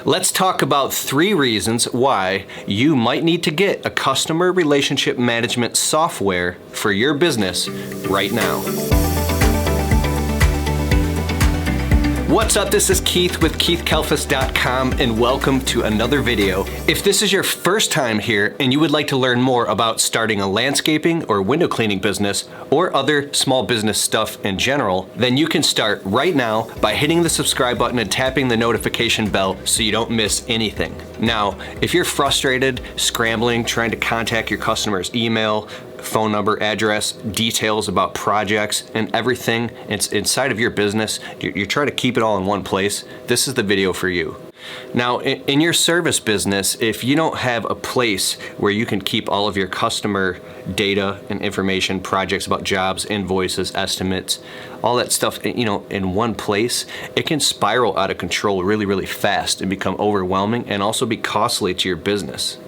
Let's talk about 3 reasons why you might need to get a customer relationship management software for your business right now. What's up? This is Keith with KeithKalfas.com and welcome to another video. If this is your first time here and you would like to learn more about starting a landscaping or window cleaning business or other small business stuff in general, then you can start right now by hitting the subscribe button and tapping the notification bell so you don't miss anything. Now, if you're frustrated, scrambling, trying to contact your customer's email, phone number, address, details about projects, and everything inside of your business, you're trying to keep it all in one place, this is the video for you. Now, in your service business, if you don't have a place where you can keep all of your customer data and information, projects about jobs, invoices, estimates, all that stuff, in one place, it can spiral out of control really fast and become overwhelming and also be costly to your business.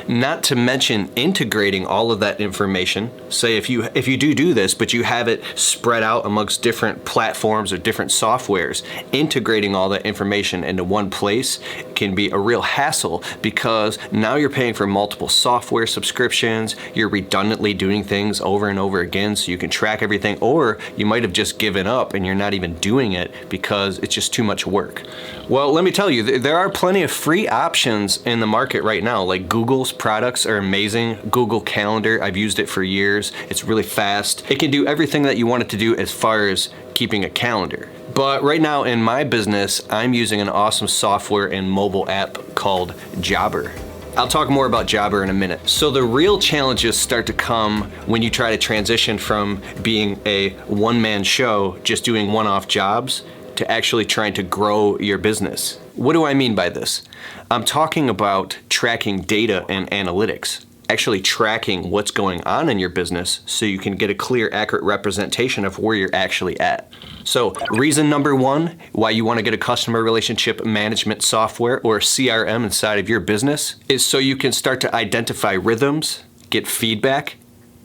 Not to mention integrating all of that information. Say if you do this, but you have it spread out amongst different platforms or different softwares, integrating all that information into one place can be a real hassle because now you're paying for multiple software subscriptions, you're redundantly doing things over and over again so you can track everything, or you might have just given up and you're not even doing it because it's just too much work. Well, let me tell you, there are plenty of free options in the market right now, like Google's products are amazing. Google Calendar, I've used it for years. It's really fast. It can do everything that you want it to do as far as keeping a calendar. But right now in my business, I'm using an awesome software and mobile app called JOBBER. I'll talk more about JOBBER in a minute. So the real challenges start to come when you try to transition from being a one-man show, just doing one-off jobs, to actually trying to grow your business. What do I mean by this? I'm talking about tracking data and analytics, actually tracking what's going on in your business so you can get a clear, accurate representation of where you're actually at. So reason number 1 why you want to get a customer relationship management software or CRM inside of your business is so you can start to identify rhythms, get feedback,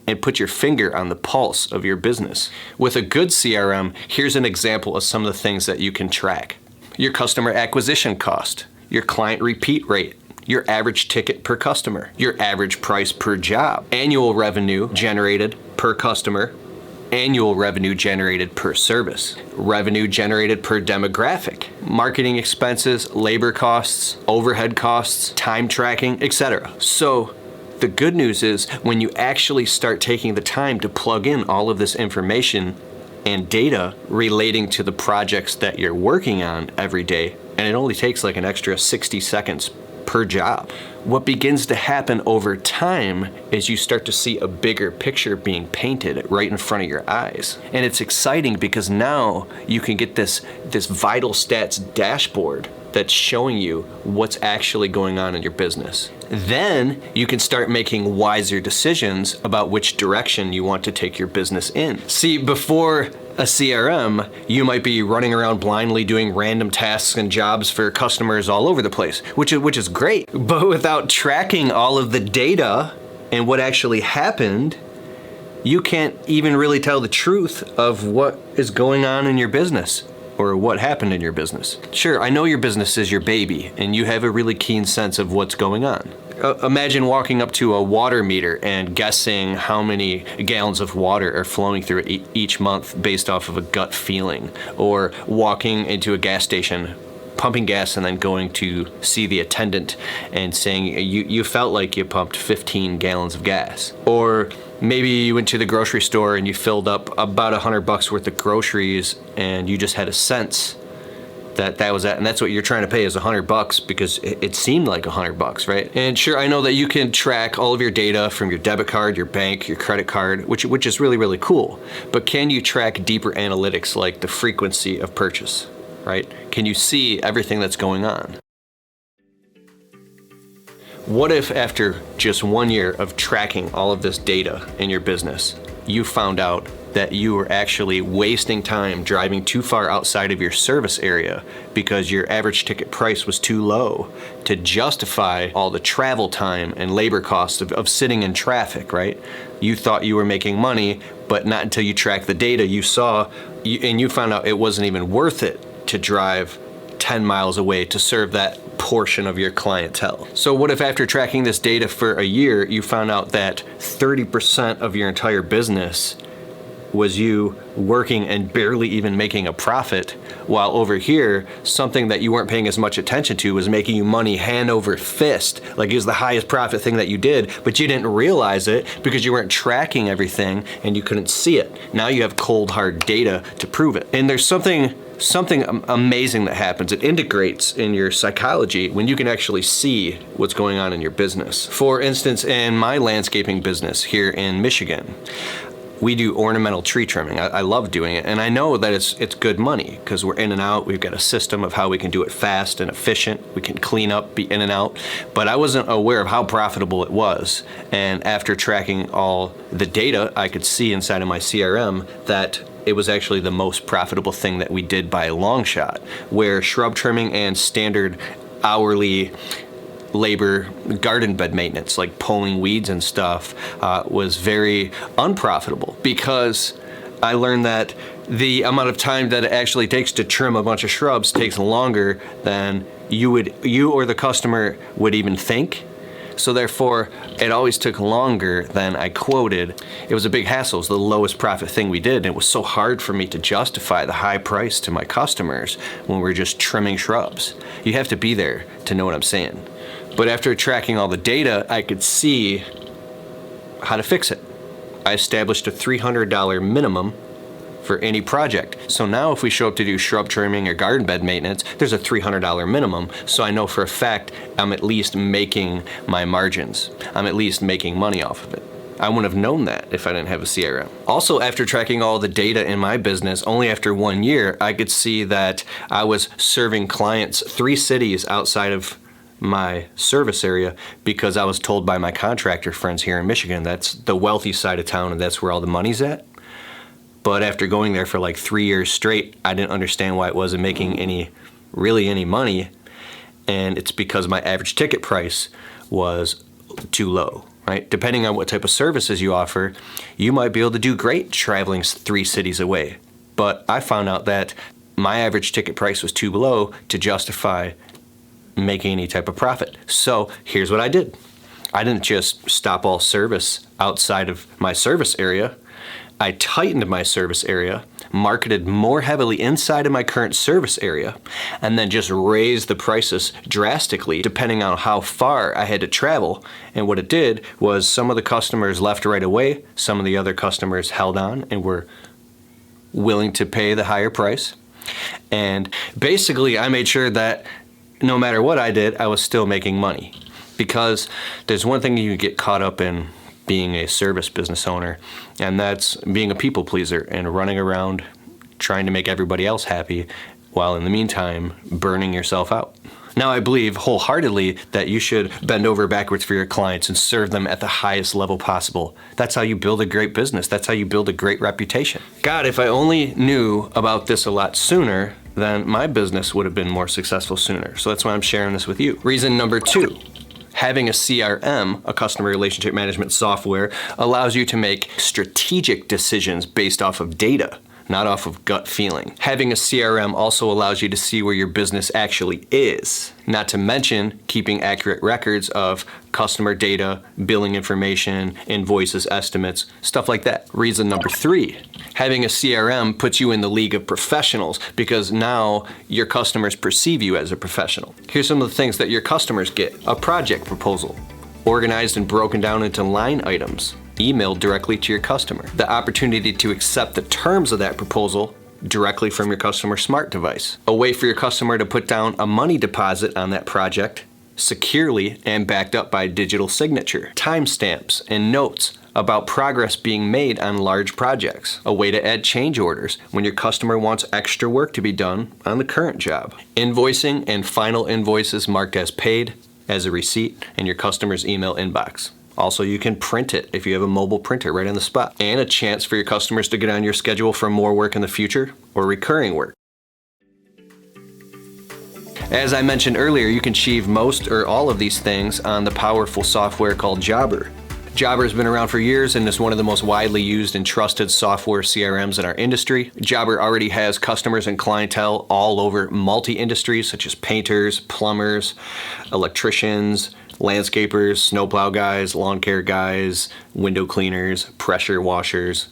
and put your finger on the pulse of your business. With a good CRM, here's an example of some of the things that you can track. Your customer acquisition cost, your client repeat rate, your average ticket per customer, your average price per job, annual revenue generated per customer, annual revenue generated per service, revenue generated per demographic, marketing expenses, labor costs, overhead costs, time tracking, etc. So the good news is when you actually start taking the time to plug in all of this information and data relating to the projects that you're working on every day, and it only takes like an extra 60 seconds per job. What begins to happen over time is you start to see a bigger picture being painted right in front of your eyes. And it's exciting because now you can get this vital stats dashboard that's showing you what's actually going on in your business. Then you can start making wiser decisions about which direction you want to take your business in. See, before a CRM, you might be running around blindly doing random tasks and jobs for customers all over the place, which is great. But without tracking all of the data and what actually happened, you can't even really tell the truth of what is going on in your business or what happened in your business. Sure, I know your business is your baby and you have a really keen sense of what's going on. Imagine walking up to a water meter and guessing how many gallons of water are flowing through it each month based off of a gut feeling, or walking into a gas station, pumping gas and then going to see the attendant and saying you felt like you pumped 15 gallons of gas. Or maybe you went to the grocery store and you filled up about $100 worth of groceries and you just had a sense that was that, and that's what you're trying to pay is $100 because it seemed like $100, right? And sure, I know that you can track all of your data from your debit card, your bank, your credit card, which is really cool. But can you track deeper analytics like the frequency of purchase, right? Can you see everything that's going on? What if after just 1 year of tracking all of this data in your business, you found out that you were actually wasting time driving too far outside of your service area because your average ticket price was too low to justify all the travel time and labor costs of sitting in traffic, right? You thought you were making money, but not until you tracked the data you saw, and you found out it wasn't even worth it to drive 10 miles away to serve that portion of your clientele. So what if after tracking this data for a year, you found out that 30% of your entire business was you working and barely even making a profit, while over here, something that you weren't paying as much attention to was making you money hand over fist, like it was the highest profit thing that you did, but you didn't realize it because you weren't tracking everything and you couldn't see it. Now you have cold hard data to prove it. And there's something amazing that happens. It integrates in your psychology when you can actually see what's going on in your business. For instance, in my landscaping business here in Michigan, we do ornamental tree trimming. I love doing it, and I know that it's good money because we're in and out. We've got a system of how we can do it fast and efficient. We can clean up, be in and out, but I wasn't aware of how profitable it was. And after tracking all the data, I could see inside of my CRM that it was actually the most profitable thing that we did by a long shot, where shrub trimming and standard hourly labor garden bed maintenance, like pulling weeds and stuff, was very unprofitable because I learned that the amount of time that it actually takes to trim a bunch of shrubs takes longer than you or the customer would even think. So therefore, it always took longer than I quoted. It was a big hassle. It was the lowest profit thing we did. And it was so hard for me to justify the high price to my customers when we're just trimming shrubs. You have to be there to know what I'm saying. But after tracking all the data, I could see how to fix it. I established a $300 minimum for any project. So now if we show up to do shrub trimming or garden bed maintenance, there's a $300 minimum. So I know for a fact I'm at least making my margins. I'm at least making money off of it. I wouldn't have known that if I didn't have a CRM. Also, after tracking all the data in my business, only after 1 year, I could see that I was serving clients 3 cities outside of my service area because I was told by my contractor friends here in Michigan that's the wealthy side of town and that's where all the money's at. But after going there for like 3 years straight, I didn't understand why it wasn't making really any money. And it's because my average ticket price was too low, right? Depending on what type of services you offer, you might be able to do great traveling 3 cities away. But I found out that my average ticket price was too low to justify making any type of profit. So here's what I did. I didn't just stop all service outside of my service area. I tightened my service area, marketed more heavily inside of my current service area, and then just raised the prices drastically depending on how far I had to travel. And what it did was some of the customers left right away, some of the other customers held on and were willing to pay the higher price. And basically I made sure that no matter what I did, I was still making money. Because there's one thing you get caught up in being a service business owner, and that's being a people pleaser and running around trying to make everybody else happy while in the meantime burning yourself out. Now, I believe wholeheartedly that you should bend over backwards for your clients and serve them at the highest level possible. That's how you build a great business. That's how you build a great reputation. God, if I only knew about this a lot sooner, then my business would have been more successful sooner. So that's why I'm sharing this with you. Reason number 2, having a CRM, a customer relationship management software, allows you to make strategic decisions based off of data, not off of gut feeling. Having a CRM also allows you to see where your business actually is, not to mention keeping accurate records of customer data, billing information, invoices, estimates, stuff like that. Reason number 3, having a CRM puts you in the league of professionals because now your customers perceive you as a professional. Here's some of the things that your customers get. A project proposal, organized and broken down into line items, emailed directly to your customer. The opportunity to accept the terms of that proposal directly from your customer's smart device. A way for your customer to put down a money deposit on that project securely and backed up by digital signature. Timestamps and notes about progress being made on large projects. A way to add change orders when your customer wants extra work to be done on the current job. Invoicing and final invoices marked as paid, as a receipt, in your customer's email inbox. Also, you can print it if you have a mobile printer right on the spot. And a chance for your customers to get on your schedule for more work in the future or recurring work. As I mentioned earlier, you can achieve most or all of these things on the powerful software called JOBBER. Jobber has been around for years and is one of the most widely used and trusted software CRMs in our industry. Jobber already has customers and clientele all over multi-industries such as painters, plumbers, electricians, landscapers, snowplow guys, lawn care guys, window cleaners, pressure washers,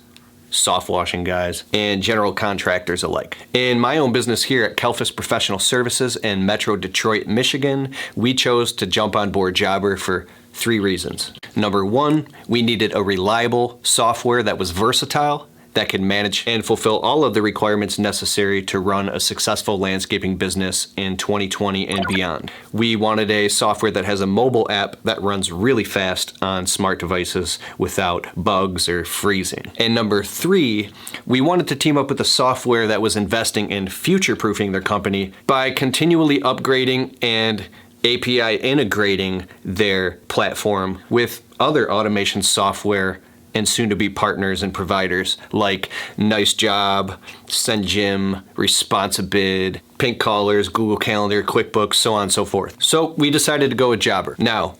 soft washing guys, and general contractors alike. In my own business here at Kalfas Professional Services in Metro Detroit, Michigan, we chose to jump on board Jobber for 3 reasons. Number 1, we needed a reliable software that was versatile, that could manage and fulfill all of the requirements necessary to run a successful landscaping business in 2020 and beyond. We wanted a software that has a mobile app that runs really fast on smart devices without bugs or freezing. And number 3, we wanted to team up with a software that was investing in future-proofing their company by continually upgrading and API integrating their platform with other automation software and soon-to-be partners and providers like Nice Job, SendJim, Responsibid, Pink Callers, Google Calendar, QuickBooks, so on and so forth. So we decided to go with Jobber. Now,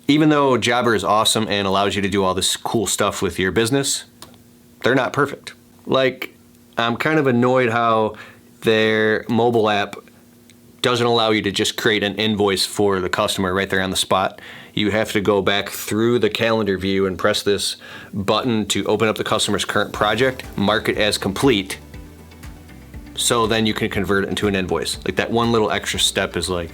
even though Jobber is awesome and allows you to do all this cool stuff with your business, they're not perfect. Like, I'm kind of annoyed how their mobile app doesn't allow you to just create an invoice for the customer right there on the spot. You have to go back through the calendar view and press this button to open up the customer's current project, mark it as complete, so then you can convert it into an invoice. Like, that one little extra step is like,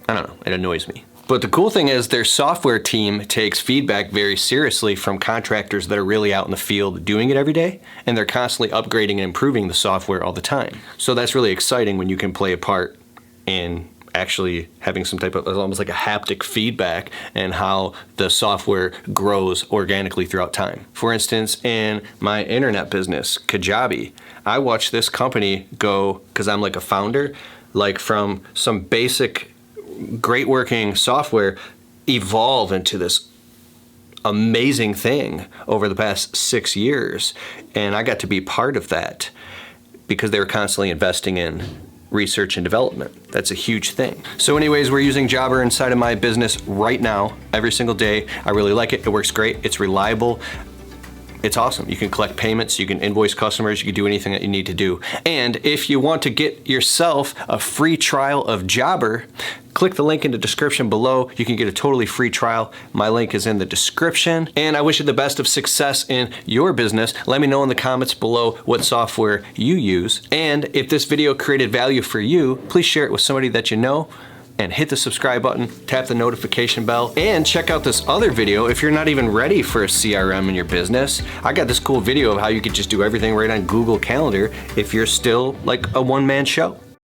I don't know, it annoys me. But the cool thing is their software team takes feedback very seriously from contractors that are really out in the field doing it every day, and they're constantly upgrading and improving the software all the time. So that's really exciting when you can play a part in actually having some type of almost like a haptic feedback and how the software grows organically throughout time. For instance, in my internet business, Kajabi, I watched this company go, because I'm like a founder, like from some basic great working software evolve into this amazing thing over the past 6 years. And I got to be part of that because they were constantly investing in research and development. That's a huge thing. So anyways, we're using Jobber inside of my business right now, every single day. I really like it. It works great. It's reliable. It's awesome. You can collect payments, you can invoice customers, you can do anything that you need to do. And if you want to get yourself a free trial of Jobber, click the link in the description below. You can get a totally free trial. My link is in the description. And I wish you the best of success in your business. Let me know in the comments below what software you use. And if this video created value for you, please share it with somebody that you know. And hit the subscribe button, tap the notification bell, and check out this other video if you're not even ready for a CRM in your business. I got this cool video of how you could just do everything right on Google Calendar if you're still like a one-man show.